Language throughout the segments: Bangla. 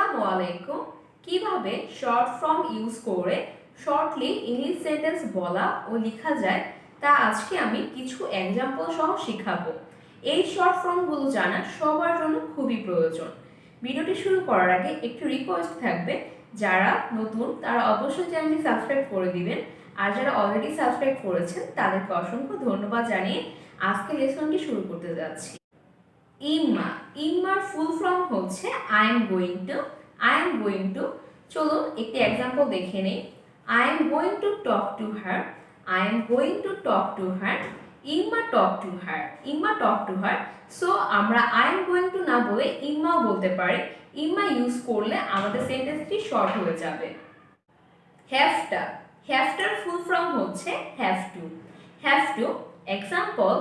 আসসালামু আলাইকুম। কিভাবে শর্ট ফর্ম ইউজ করে শর্টলি ইংলিশ সেন্টেন্স বলা ও লেখা যায় তা আজকে আমি কিছু এক্সাম্পল সহ শেখাবো। এই শর্ট ফর্মগুলো জানা সবার জন্য খুবই প্রয়োজন। ভিডিওটি শুরু করার আগে একটু রিকোয়েস্ট থাকবে, যারা নতুন তারা অবশ্যই চ্যানেলটি সাবস্ক্রাইব করে দিবেন, আর যারা অলরেডি সাবস্ক্রাইব করেছেন তাদেরকে অসংখ্য ধন্যবাদ জানিয়ে আজকে লেসনটি শুরু করতে যাচ্ছি। ইম্মা, ইম্মার ফুল ফর্ম হচ্ছে আই এম গোয়িং টু। চলুন একটি এক্সাম্পল দেখে নেই। I am going to talk to her, I am going to talk to her. Imma talk to her. So আমরা আই এম গোয়িং টু না বলে ইম্মাও বলতে পারি। ইম্মা ইউজ করলে আমাদের সেন্টেন্সটি শর্ট হয়ে যাবে। হ্যাফটা, হ্যাফটার ফুল ফর্ম হচ্ছে have to. Example,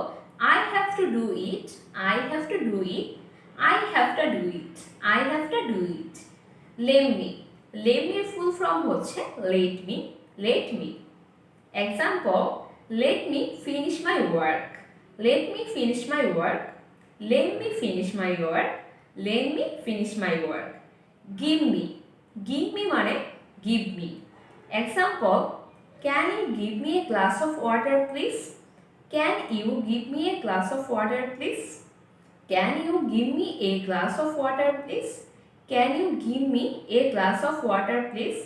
I have to do it, I have to do it, I have to do it, I have to do it. Lemme, lemmeর ফুল ফর্ম হচ্ছে let me. Example, let me finish my work, let me finish my work, let me finish my work, let me finish my work. Give me মানে give me. Example, can you give me a glass of water please? Can you give me a glass of water please? Can you give me a glass of water please? Can you give me a glass of water please?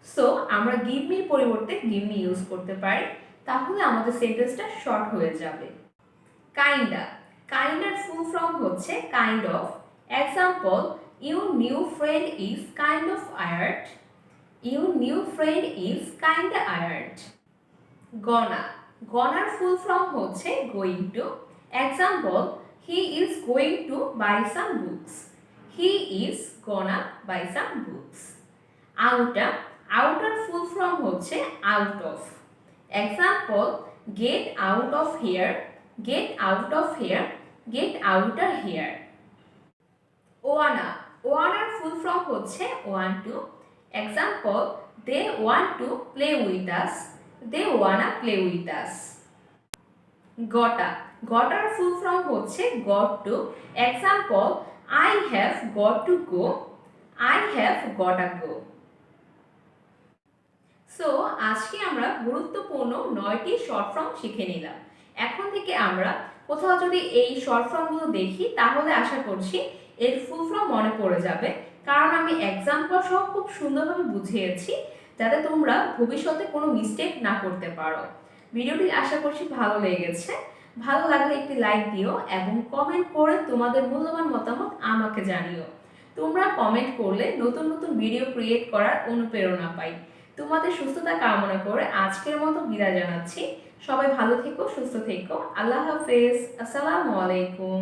So আমরা give me পরিবর্তে give me ইউজ করতে পারি, তাহলে আমাদের সেন্টেন্সটা শর্ট হয়ে যাবে। কাইন্ডার ফুল ফর্ম হচ্ছে kind of. Example, your new friend is kind of weird, your new friend is kind of weird. গনার ফুল ফর্ম হচ্ছে going to. Example, he is going to buy some books, he is gonna buy some books. আউটার ফুল ফর্ম হচ্ছে out of. Example, get out of here, get out of here, get outta here. ওয়ানার ফুল ফর্ম হচ্ছে want to. Example, they want to play with us, they wanna play with us. গটার ফুল ফর্ম হচ্ছে got to. Example, I have got to go, I have gotta go. So আজকে আমরা গুরুত্বপূর্ণ 9টি শর্ট ফর্ম শিখে নিলাম। এখন থেকে আমরা কোথাও যদি এই শর্ট ফর্মগুলো দেখি তাহলে আশা করছি এর ফুল ফর্ম মনে পড়ে যাবে, কারণ আমি এক্সাম্পল সহ খুব সুন্দরভাবে বুঝিয়েছি, যাতে তোমরা ভবিষ্যতে কোনো মিস্টেক না করতে পারো। ভিডিওটি আশা করছি ভালো লেগেছে। ভালো লাগলে একটি লাইক দিও এবং কমেন্ট করে তোমাদের মূল্যবান মতামত আমাকে জানিও। তোমরা কমেন্ট করলে নতুন নতুন ভিডিও ক্রিয়েট করার অনুপ্রেরণা পাই। তোমাদের সুস্থতা কামনা করে আজকের মতো বিদায় জানাচ্ছি। সবাই ভালো থেকো, সুস্থ থেকো। আল্লাহ হাফেজ। আসসালামু আলাইকুম।